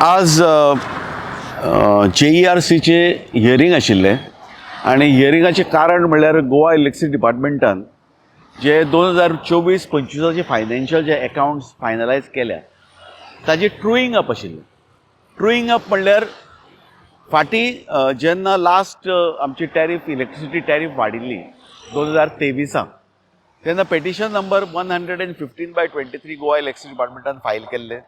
आज JERCचे हियरिंग आशिल्ले आणि हियरिंगाचे कारण म्हणल्यार गोवा इलेक्ट्रिसिटी डिपार्टमेंटान जे 2024-25 फायनान्शियल जे अकाउंट्स फायनलायज केल्या ताजे ट्रुईंग अप आशिल्लें. ट्रुईंग अप म्हणल्यार फाटीं जेन्ना लास्ट आमची टॅरीफ इलेक्ट्रिसिटी टॅरीफ वाडिल्ली 2023 तेन्ना पेटिशन नंबर 115/23 गोवा इलेक्ट्रिसिटी डिपार्टमेंटान फायल केल्लें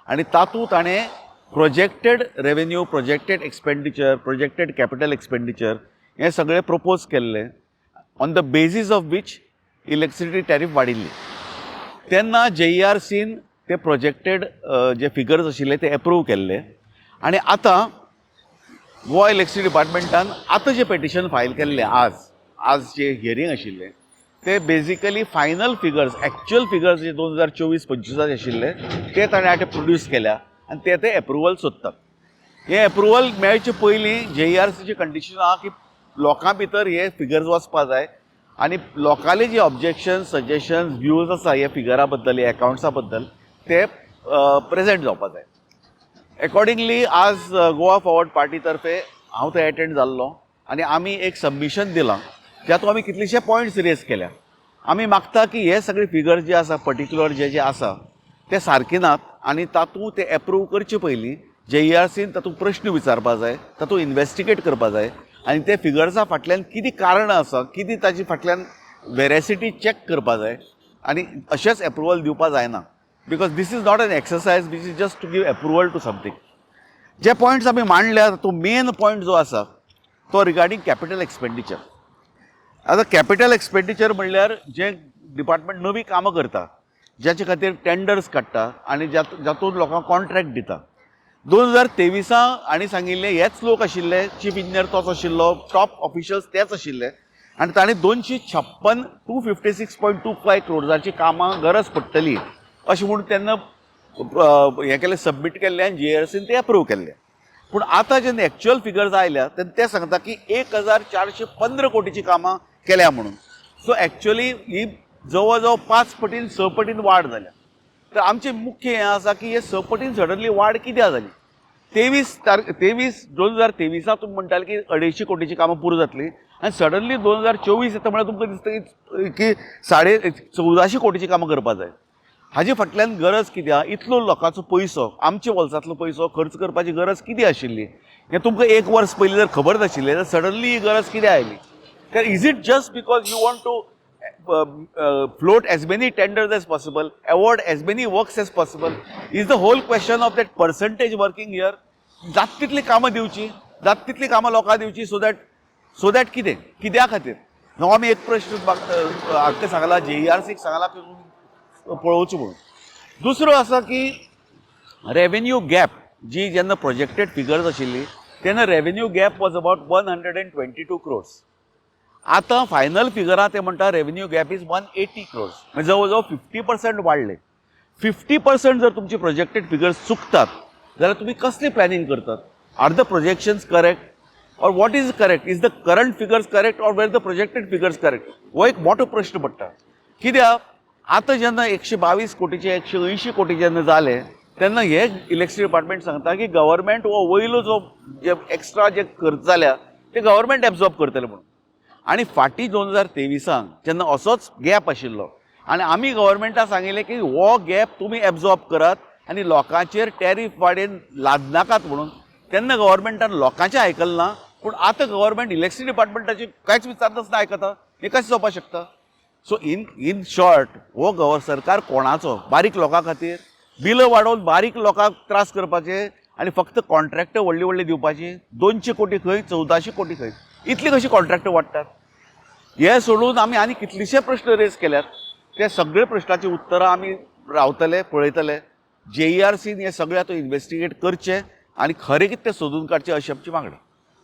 आनी तातूंत ताणें projected revenue, projected expenditure, projected capital expenditure हे सगळे प्रपोज केल्ले on the basis of which electricity tariff वाडिल्ली. तेन्ना JERCन ते प्रोजेक्टेड जे फिगर्स आशिल्ले ते एप्रूव केल्ले आनी आतां गोवा इलेक्ट्रिसिटी डिपार्टमेंटान आतां जे पेटिशन फायल केल्ले आज जे हियरिंग आशिल्लें ते basically final figures, actual figures जे 2024-25 आशिल्ले ते ताणें आतां प्रोड्यूस केल्या आनी ते एप्रुवल सोदतात. हे एप्रुवल मेळचे पयलीं JERCची कंडिशन आहा की लोकां भितर हे फिगर्स वचपा जाय आनी लोकांले जे ऑब्जेक्शन, सजेशन्स, व्यूज आसा ह्या फिगरा बद्दल, ह्या अकाउंट्सा बद्दल ते प्रेजेंट जावपा जाय. अकॉर्डिंगली आज गोवा फॉरवर्ड पार्टी तर्फे हांव थंय एटेंड जाल्लो आनी आमी एक सबमिशन दिलां ज्यातून आमी कितलेशे पॉयंट्स रेज केल्या. आमी मागता की हे सगळे फिगर्स जे आसा पर्टिक्युलर जे आसा ते सारके नात आनी तातूंत ते एप्रूव करचे पयलीं JERCन तातूंत प्रश्न विचारपा जाय, तातूंत इन्वेस्टिगेट करपा जाय आनी ते फिगर्सा फाटल्यान कितें कारणां आसा, कितें ताची फाटल्यान वेरेसिटी चॅक करपा जाय आनी अशेंच एप्रुवल दिवपा जायना. Because this is not an exercise which is just to give approval to something. जे पॉयंट्स आमी मांडल्या तो मेन पॉयंट जो आसा तो रिगार्डींग कॅपिटल एक्सपेंडिचर. आतां कॅपिटल एक्सपेंडिचर म्हणल्यार जे डिपार्टमेंट नवीं कामां करता, ज्याचे खातीर टेंडर्स काडटा आनी जातूंत लोकांक कॉन्ट्रॅक्ट दिता. 2023 हांणी सांगिल्ले हेच लोक आशिल्ले, चीफ इंजिनियर तोच आशिल्लो, टॉप ऑफिशियल्स तेच आशिल्ले आनी ताणें 256.25 क्रोर्साची कामां गरज पडटली अशें म्हूण तेन्ना हें केलें, सबमीट केल्लें आनी JERCन ते एप्रूव केल्लें. पूण आतां जेन्ना एक्चुअल फिगर्स आयल्या तेन्ना ते सांगता की 1415 कोटीची कामां केल्या म्हणून. सो एक्चुअली ही जवळ जवळ 5 पटीन 6 पटीन वाड जाल्या. तर आमचें मुख्य हें आसा की हे 6 पटीन सडनली वाड कित्याक जाली. 2023 तुमी म्हणटाले की 250 कोटीची कामां पुरो जातली आनी सडनली 2024 येता म्हळ्यार तुमकां दिसता की 1450 कोटीची कामां करपा जाय. हाजे फाटल्यान गरज कित्याक, इतलो लोकांचो पयसो, आमच्या वॉल्सांतलो पयसो खर्च करपाची गरज कितें आशिल्ली हें तुमकां 1 वर्स पयलीं जर खबर नाशिल्लें जाल्यार सडनली ही गरज कित्याक आयली. तर is it just because you want to float as many tenders as possible, award as many works as possible? Is the whole question of that percentage working here? जात तितली कामां दिवची, जात तितली कामां लोकांक दिवची सो दॅट कित्या खातीर. हांव आमी एक प्रश्न हाका सांगला, JERCक सांगला की पळोवचें म्हणून. दुसरो आसा की रेवेन्यू गॅप, जी जेन्ना प्रोजेक्टेड फिगर्स आशिल्ली तेन्ना revenue gap was about 122 crores. आतां फायनल फिगरां ते म्हणटा रेवेन्यू गॅप इज 180 crores, म्हणजे जवळ जवळ 50% वाडले. 50% जर तुमचे प्रोजेक्टेड फिगर्स चुकतात जाल्यार तुमी कसली प्लॅनिंग करतात. Are the projections correct or what is correct? Is the current figures correct or where the projected figures correct? हो एक मोठो प्रश्न पडटा. कित्याक आतां जेन्ना 122 कोटीचे 180 कोटी जेन्ना जाले तेन्ना हे इलेक्ट्रिसिटी डिपार्टमेंट सांगता की गव्हर्मेंट हो वयलो जो जे एक्स्ट्रा जे खर्च जाल्या ते गव्हर्मेंट एब्झॉर्ब करतले म्हणून. आनी फाटीं 2023 जेन्ना असोच गॅप आशिल्लो आनी आमी गव्हर्मेंटाक सांगिल्लें की हो गॅप तुमी एब्झॉर्ब करात आनी लोकांचेर टॅरीफ वाडयन लादनाकात म्हणून, तेन्ना गव्हर्मेंटान लोकांचें आयकलें ना. पूण आतां गव्हर्मेंट इलेक्ट्रिसिटी डिपार्टमेंटाची कांयच विचारनासतना आयकता. हें कशें जावपाक शकता? सो इन शॉर्ट हो सरकार कोणाचो? बारीक लोकां खातीर बिलां वाडोवन बारीक लोकांक त्रास करपाचे आनी फक्त कॉन्ट्रॅक्ट व्हडली व्हडली दिवपाची. 200 कोटी खंय, 1400 कोटी खंय, इतली कशी कॉन्ट्रॅक्ट वाडटात? हे सोडून आमी आनी कितलेशे प्रश्न रेज केल्यात. ते सगळे प्रश्नाची उत्तरां आमी रावतले, पळयतले. JERCन हे सगळे आतां इन्वेस्टिगेट करचें आनी खरें कितें तें सोदून काडचें अशी आमची मागणी.